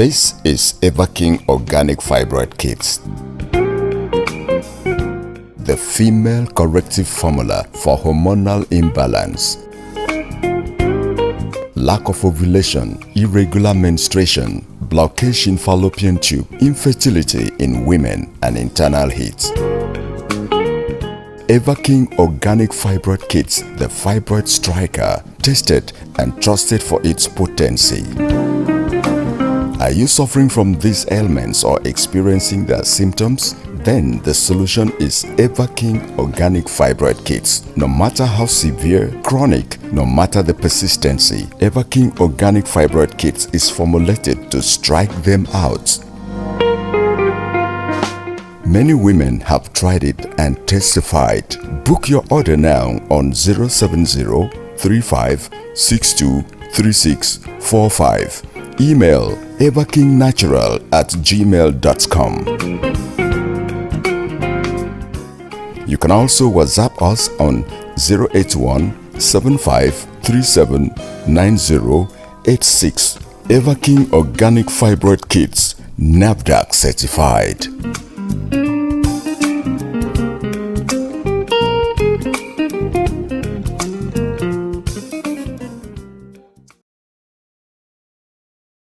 This is Everking Organic Fibroid Kits, the female corrective formula for hormonal imbalance, lack of ovulation, irregular menstruation, blockage in fallopian tube, infertility in women, and internal heat. Everking Organic Fibroid Kits, the fibroid striker, tested and trusted for its potency. Are you suffering from these ailments or experiencing their symptoms? Then the solution is Everking Organic Fibroid Kits. No matter how severe, chronic, no matter the persistency, Everking Organic Fibroid Kits is formulated to strike them out. Many women have tried it and testified. Book your order now on 070-3562-3645. Email everkingnatural@gmail.com. You can also WhatsApp us on 081-7537-9086. Everking Organic Fibroid Kits, NAFDAC certified.